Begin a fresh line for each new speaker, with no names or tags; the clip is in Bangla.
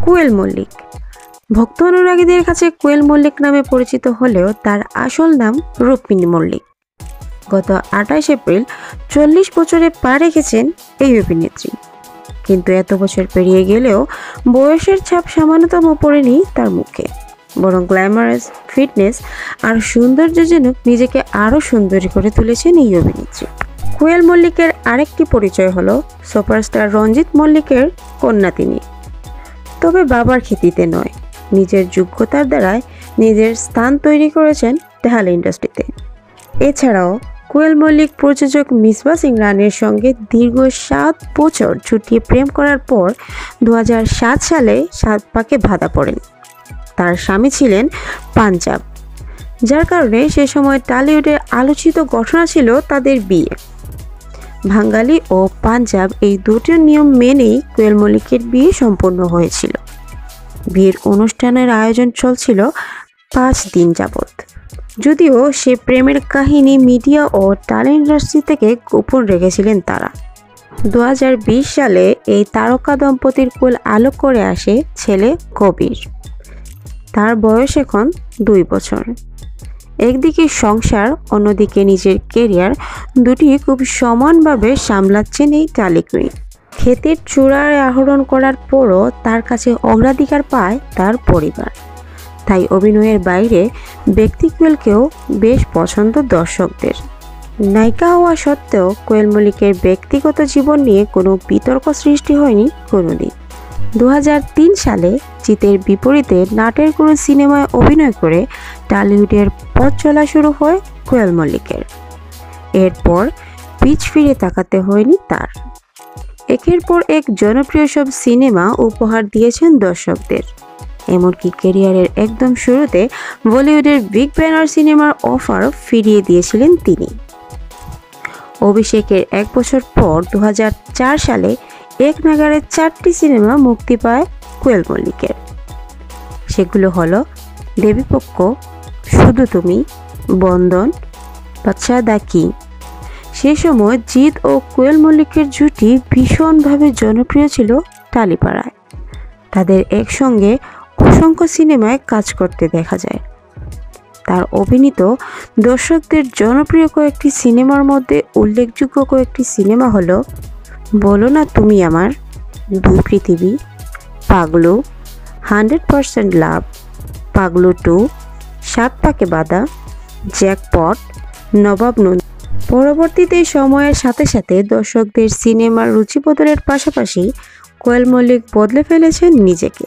কোয়েল মল্লিক। ভক্ত অনুরাগীদের কাছে কোয়েল মল্লিক নামে পরিচিত হলেও তার আসল নাম রুক্মিণী মল্লিক। গত ২৮ এপ্রিল ৪০ বছরে পা রেখেছেন এই অভিনেত্রী। কিন্তু এত বছর পেরিয়ে গেলেও বয়সের ছাপ সামান্যতম পড়েনি তার মুখে, বরং গ্ল্যামারাস, ফিটনেস আর সৌন্দর্য যেন নিজেকে আরও সুন্দরী করে তুলেছেন এই অভিনেত্রী। কোয়েল মল্লিকের আরেকটি পরিচয় হলো সুপারস্টার রঞ্জিত মল্লিকের কন্যা তিনি। তবে বাবার খ্যাতিতে নয়, নিজের যোগ্যতার দ্বারাই নিজের স্থান তৈরি করেছেন তেহালি ইন্ডাস্ট্রিতে। এছাড়াও কোয়েল মল্লিক প্রযোজক মিসবা সিং রানের সঙ্গে দীর্ঘ ৭ বছর ছুটিয়ে প্রেম করার পর ২০০৭ সালে ৭ পাকে বাধা পড়েন। তার স্বামী ছিলেন পাঞ্জাব, যার কারণে সে সময় টলিউডের আলোচিত ঘটনা ছিল তাদের বিয়ে। বাঙালি ও পাঞ্জাব এই দুটি নিয়ম মেনেই কোয়েল মল্লিকের বিয়ে সম্পন্ন হয়েছিল। বিয়ের অনুষ্ঠানের আয়োজন চলছিল ৫ দিন যাবৎ। যদিও সে প্রেমের কাহিনী মিডিয়া ও টলি ইন্ডাস্ট্রি থেকে গোপন রেখেছিলেন তারা। ২০২০ সালে এই তারকা দম্পতির কোল আলোক করে আসে ছেলে কবির। তার বয়স এখন ২ বছর। একদিকে সংসার, অন্যদিকে নিজের কেরিয়ার, দুটি খুব সমানভাবে সামলাচ্ছেন এই টলি কুইন। খ্যাতির চূড়ায় আরোহণ করার পরও তার কাছে অগ্রাধিকার পায় তার পরিবার। তাই অভিনয়ের বাইরে ব্যক্তি কোয়েলকেও বেশ পছন্দ দর্শকদের। নায়িকা হওয়া সত্ত্বেও কোয়েল মল্লিকের ব্যক্তিগত জীবন নিয়ে কোনো বিতর্ক সৃষ্টি হয়নি কোনোদিন। ২০০৩ সালে জিতের বিপরীতে নাটের কোনো সিনেমায় অভিনয় করে টলিউডের পথ চলা শুরু হয় কোয়েল মল্লিকের। এরপর পিছ ফিরে তাকাতে হয়নি তার। একের পর এক জনপ্রিয় সব সিনেমা উপহার দিয়েছেন দর্শকদের। এমনকি ক্যারিয়ারের একদম শুরুতে বলিউডের বিগ ব্যানার সিনেমার অফার ফিরিয়ে দিয়েছিলেন তিনি। অভিষেকের ১ বছর পর ২০০৪ সালে এক নাগাড়ে ৪টি সিনেমা মুক্তি পায় কোয়েল মল্লিকের। সেগুলো হলো দেবীপক্ষ, শুধু তুমি, বন্ধন, বাদশা দ্য কিং। সে সময় জিৎ ও কোয়েল মল্লিকের জুটি ভীষণভাবে জনপ্রিয় ছিল টালিপাড়ায়। তাদের একসঙ্গে অসংখ্য সিনেমায় কাজ করতে দেখা যায়। তার অভিনীত দর্শকদের জনপ্রিয় কয়েকটি সিনেমার মধ্যে উল্লেখযোগ্য কয়েকটি সিনেমা হলো বলো না তুমি আমার, দুই পৃথিবী, পাগলু, 100% লাভ, পাগলু 2, ৭ পাকে বাঁধা, জ্যাকপট, নবাব নন্দ। পরবর্তীতে সময়ের সাথে সাথে দর্শকদের সিনেমার রুচি বদলের পাশাপাশি কোয়েল মল্লিক বদলে ফেলেছেন নিজেকে।